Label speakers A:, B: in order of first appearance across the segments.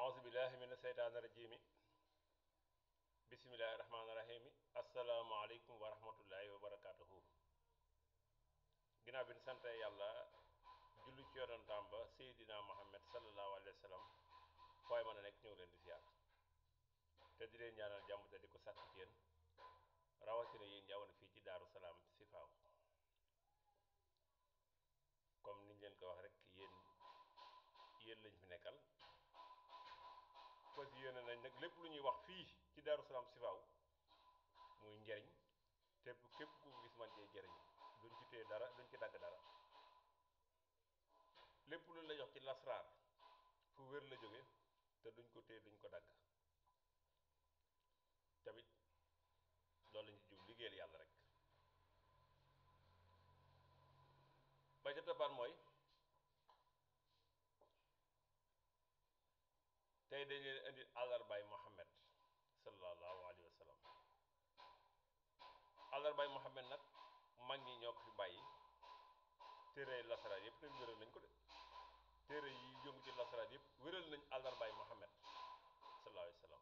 A: أعوذ بالله من الشيطان الرجيم بسم الله الرحمن الرحيم السلام عليكم ورحمة الله وبركاته ginnaaw bi ñu sante yàlla julli ci yonentam ba Seydina Muhammad sallallahu alayhi wa sallam fooy mën a nekk ñëw leen di ziar te di leen ñaanal jàmm te di ko sàkk ci yéen rawatina yéen ñëwoon fii ci Daaru Salaam si faaw comme niñ leen ko wax rek yéen lañ fi nekkal fas yéene nañ nag lépp lu ñuy wax fii ci Daaru Salaam si faaw muy njariñ te képp ku ko gis man cee jëriñ duñ ci téye dara duñ ci dagg dara lépp lu la jox ci lasraar fu wér la jóge te duñ ko téye duñ ko dagg tamit loolu lañu jub liggéeyal yàlla rek ba ca toppaat mooy tey dañ leen indi àllarbaay Muhammad sallallahu alayhi wa sallam àllarbaay Muhammad nag mag ñi ñoo ko fi bàyyi téere lasaraat yëpp tamit wéral nañ ko de téere yi yëngu ci lasaraat yëpp wéral nañ àllarbaay Muhammad sallallahu alayhi wa sallam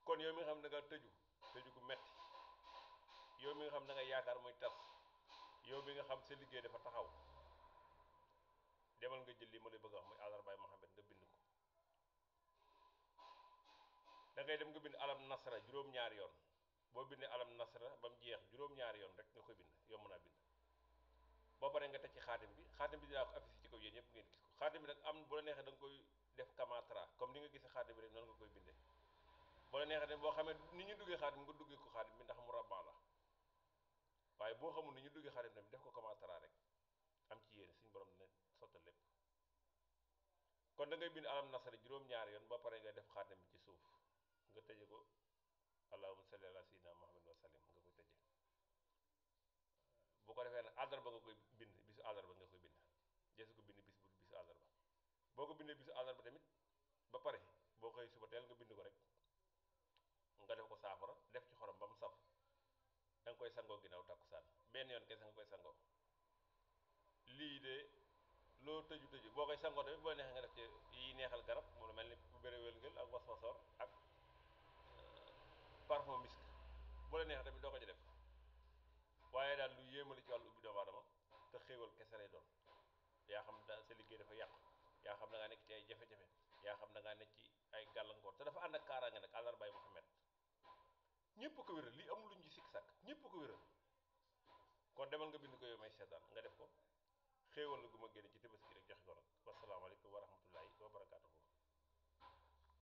A: kon yow mi nga xam ne da nga tëju gu metti yow mi nga xam ne da nga yaakaar muy tas yow mi nga xam sa liggéey dafa taxaw demal nga jël li ma lay bëgg a wax muy àllarbaay Muhammad nga bind ko da ngay dem nga bind alam nasra juróom-ñaari yoon boo bindee alam nasra ba mu jeex juróom-ñaari yoon rek nga koy bind yomb naa bind boo paree nga teg ci xaatim bi dinaa ko affiché ci kaw yéen ñëpp ngeen gis ko xaatim bi nag am bu la neexee da nga koy def kamatra comme ni nga gisee xaatim bi rek noonu nga koy bindee bu la neexee tamit boo xamee ni ñu duggee xaatim nga duggee ko xaatim bi ndax mu rabban la waaye boo xamul ni ñu duggee xaatim tamit def ko kamatra rek am ci yéen suñu borom dina sottal lépp kon da ngay bind alam nasara juróom-ñaari yoon ba pare nga def xaatim bi ci suuf nga tëje ko allahumma salli ala sayyidina muhammad wa sallim nga koy tëje bu ko defee nag àllarba nga koy bind bisu àllarba nga koy bind jeesu ko bind bisu àllarba boo ko bindee bisu àllarba tamit ba pare boo koy suba teel nga bind ko rek nga def ko saafara def ci xorom ba mu saf da nga koy sangoo ginnaaw takkusaan benn yoon kese nga koy sangoo lii de loo tëju boo koy sangoo tamit boo neexee nga def ci yi neexal garab moom la mel ni bu béré wélngël ak waswasoor ak parfum misk bu la neexee tamit doo ko ci def waaye daal lu yéemali ci wàllu ubbi doomu aadama te xéewal kese lay doon yaa xam da sa liggéey dafa yàqu yaa xam da ngaa nekk ci ay jafe-jafe yaa xam da ngaa nekk ci ay gàllankoor te dafa ànd ak kaaraange nag àllarbaay Muhammad ñépp ko wéral lii amul luñ ci sikk sàkk ñépp ko wéral kon demal nga bind ko yow may seetaan nga def ko xéewal la gu ma génne ci Tabaski rek joxe ko nag